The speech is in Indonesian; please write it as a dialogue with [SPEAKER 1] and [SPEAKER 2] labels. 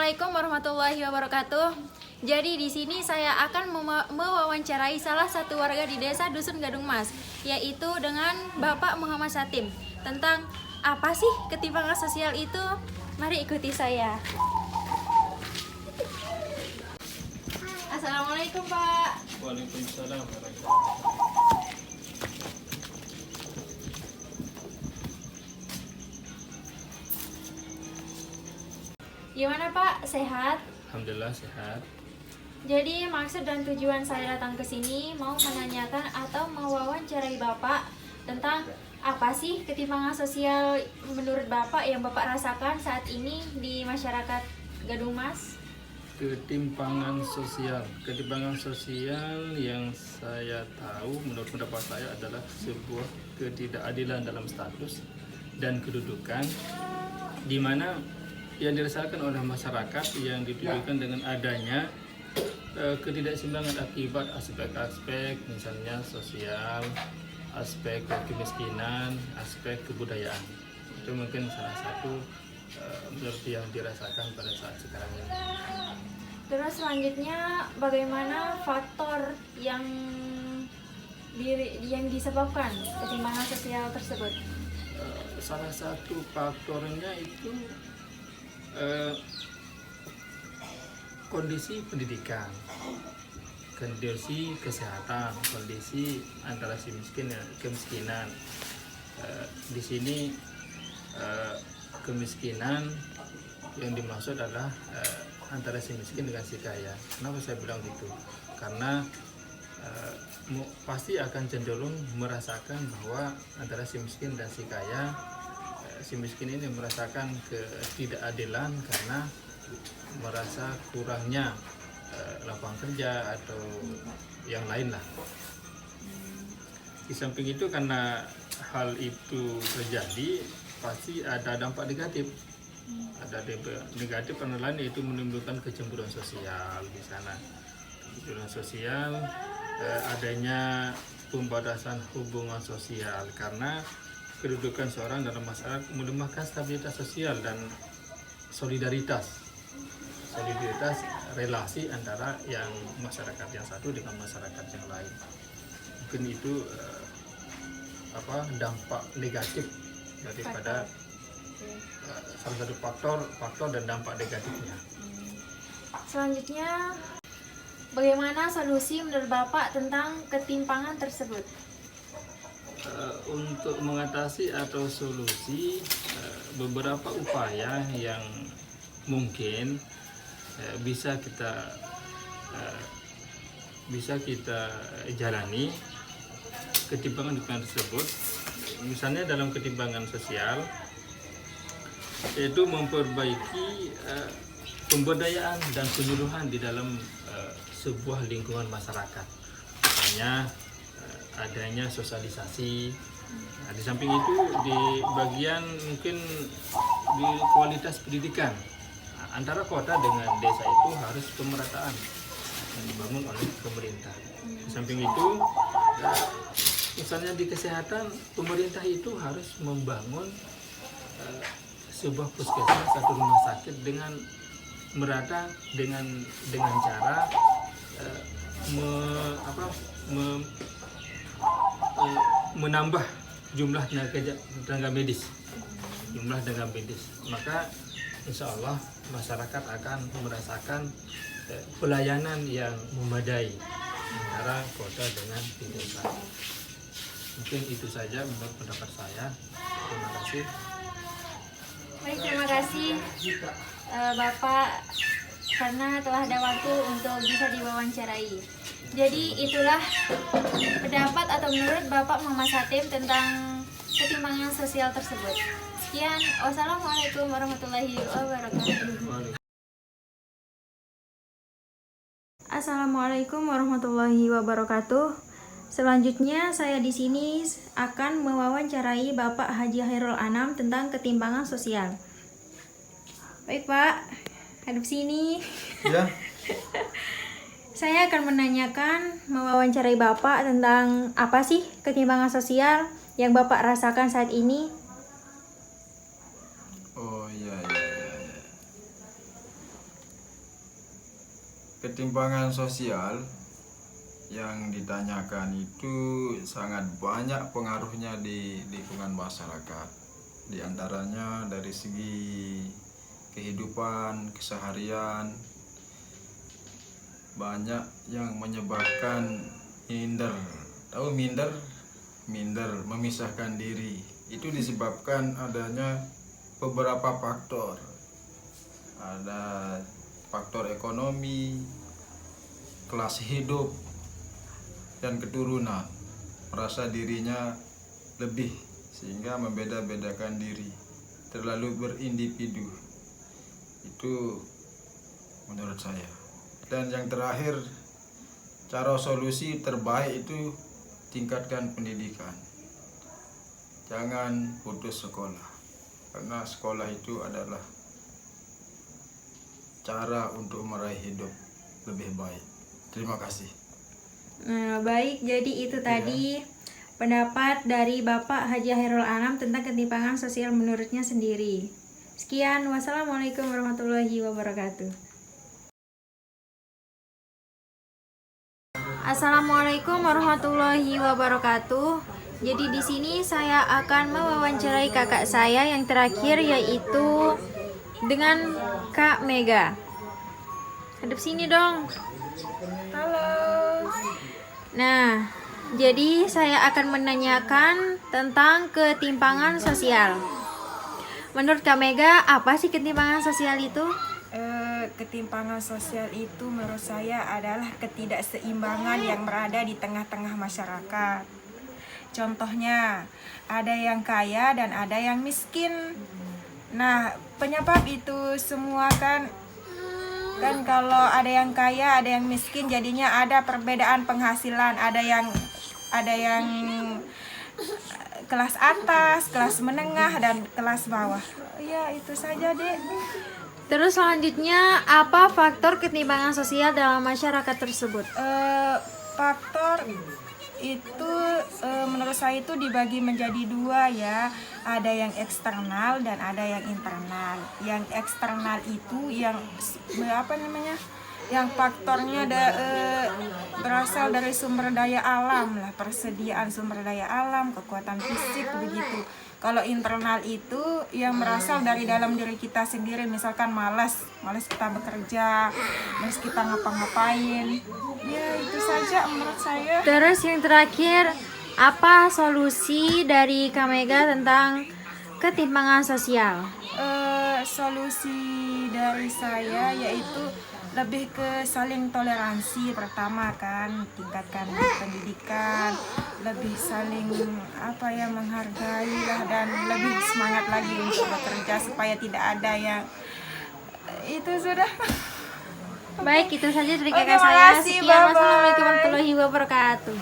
[SPEAKER 1] Assalamualaikum warahmatullahi wabarakatuh. Jadi di sini saya akan mewawancarai salah satu warga di desa Dusun Gadung Mas, yaitu dengan Bapak Muhammad Satim, tentang apa sih ketimpangan sosial itu. Mari ikuti saya. Assalamualaikum Pak.
[SPEAKER 2] Waalaikumsalam warahmatullahi wabarakatuh.
[SPEAKER 1] Gimana Pak? Sehat?
[SPEAKER 2] Alhamdulillah sehat.
[SPEAKER 1] Jadi maksud dan tujuan saya datang ke sini mau menanyakan atau mewawancarai Bapak tentang apa sih ketimpangan sosial menurut Bapak yang Bapak rasakan saat ini di masyarakat Gadung Mas?
[SPEAKER 2] Ketimpangan sosial yang saya tahu menurut pendapat saya adalah sebuah ketidakadilan dalam status dan kedudukan, di mana yang dirasakan oleh masyarakat yang ditujukan dengan adanya ketidakseimbangan akibat aspek-aspek misalnya sosial, aspek kemiskinan, aspek kebudayaan. Itu mungkin salah satu menurut yang dirasakan pada saat sekarang ini.
[SPEAKER 1] Terus selanjutnya bagaimana faktor yang disebabkan ketimpangan sosial tersebut?
[SPEAKER 2] Salah satu faktornya itu kondisi pendidikan, kondisi kesehatan, kondisi antara si miskin dan kemiskinan. Di sini kemiskinan yang dimaksud adalah antara si miskin dengan si kaya. Kenapa saya bilang gitu? Karena pasti akan cenderung merasakan bahwa antara si miskin dan si kaya, si miskin ini merasakan ketidakadilan karena merasa kurangnya lapangan kerja atau yang lain lah. Di samping itu, karena hal itu terjadi pasti ada dampak negatif. Ada dampak negatif karena lain, yaitu menimbulkan kecemburuan sosial di sana. Kecemburuan sosial, adanya pembatasan hubungan sosial karena kedudukan seorang dalam masyarakat melemahkan stabilitas sosial dan solidaritas relasi antara yang masyarakat yang satu dengan masyarakat yang lain. Mungkin itu dampak negatif daripada salah satu faktor dan dampak negatifnya.
[SPEAKER 1] Selanjutnya, bagaimana solusi menurut Bapak tentang ketimpangan tersebut?
[SPEAKER 2] Untuk mengatasi atau solusi, beberapa upaya yang mungkin bisa kita jalani ketimpangan tersebut. Misalnya dalam ketimpangan sosial, yaitu memperbaiki pemberdayaan dan penyuluhan di dalam sebuah lingkungan masyarakat. Misalnya adanya sosialisasi. Di samping itu, di bagian mungkin di kualitas pendidikan antara kota dengan desa itu harus pemerataan yang dibangun oleh pemerintah. Di samping itu, misalnya di kesehatan, pemerintah itu harus membangun sebuah puskesmas atau rumah sakit dengan merata dengan cara menambah jumlah tenaga medis. Maka insya Allah masyarakat akan merasakan pelayanan yang memadai antara kota dengan di desa. Mungkin itu saja menurut pendapat saya. Terima kasih.
[SPEAKER 1] Baik, terima kasih Bapak karena telah ada waktu untuk bisa diwawancarai. Jadi itulah pendapat atau menurut Bapak Muhammad Satim tentang ketimpangan sosial tersebut. Sekian, wassalamualaikum warahmatullahi wabarakatuh. Assalamualaikum warahmatullahi wabarakatuh. Selanjutnya saya di sini akan mewawancarai Bapak Haji Hairul Anam tentang ketimpangan sosial. Baik Pak, hadap sini.
[SPEAKER 3] Ya.
[SPEAKER 1] Saya akan mewawancarai Bapak tentang apa sih ketimpangan sosial yang Bapak rasakan saat ini.
[SPEAKER 3] Oh iya. ketimpangan sosial yang ditanyakan itu sangat banyak pengaruhnya di lingkungan masyarakat. Di antaranya dari segi kehidupan keseharian, banyak yang menyebabkan minder. Tahu minder? Minder, memisahkan diri. Itu disebabkan adanya beberapa faktor. Ada faktor ekonomi, kelas hidup, dan keturunan. Merasa dirinya lebih sehingga membeda-bedakan diri, terlalu berindividu. Itu menurut saya. Dan yang terakhir, cara solusi terbaik itu tingkatkan pendidikan. Jangan putus sekolah, karena sekolah itu adalah cara untuk meraih hidup lebih baik. Terima kasih.
[SPEAKER 1] Nah, baik, jadi itu tadi pendapat dari Bapak Haji Hairul Anam tentang ketimpangan sosial menurutnya sendiri. Sekian, wassalamualaikum warahmatullahi wabarakatuh. Assalamualaikum warahmatullahi wabarakatuh. Jadi di sini saya akan mewawancarai kakak saya yang terakhir, yaitu dengan Kak Mega. Hadap sini dong. Halo. Nah, jadi saya akan menanyakan tentang ketimpangan sosial. Menurut Kak Mega, apa sih ketimpangan sosial itu?
[SPEAKER 4] Ketimpangan sosial itu menurut saya adalah ketidakseimbangan yang berada di tengah-tengah masyarakat. Contohnya, ada yang kaya dan ada yang miskin. Nah, penyebab itu semua kan kalau ada yang kaya, ada yang miskin, jadinya ada perbedaan penghasilan, ada yang kelas atas, kelas menengah, dan kelas bawah. Ya, itu saja, Dek.
[SPEAKER 1] Terus selanjutnya, apa faktor ketimpangan sosial dalam masyarakat tersebut?
[SPEAKER 4] Faktor itu menurut saya itu dibagi menjadi dua ya. Ada yang eksternal dan ada yang internal. Yang eksternal itu yang yang faktornya berasal dari sumber daya alam lah, persediaan sumber daya alam, kekuatan fisik begitu. Kalau internal itu yang berasal dari dalam diri kita sendiri, misalkan malas kita bekerja, malas kita ngapa-ngapain. Ya, itu saja menurut saya.
[SPEAKER 1] Terus yang terakhir, apa solusi dari Kak Mega tentang ketimpangan sosial?
[SPEAKER 4] Solusi dari saya yaitu lebih ke saling toleransi pertama kan, tingkatkan pendidikan, lebih saling menghargai lah, dan lebih semangat lagi untuk bekerja supaya tidak ada yang itu sudah.
[SPEAKER 1] Baik, itu saja dari kakak
[SPEAKER 4] Terima
[SPEAKER 1] saya.
[SPEAKER 4] kasih,
[SPEAKER 1] Sekian,
[SPEAKER 4] bye-bye.
[SPEAKER 1] wassalamualaikum warahmatullahi wabarakatuh.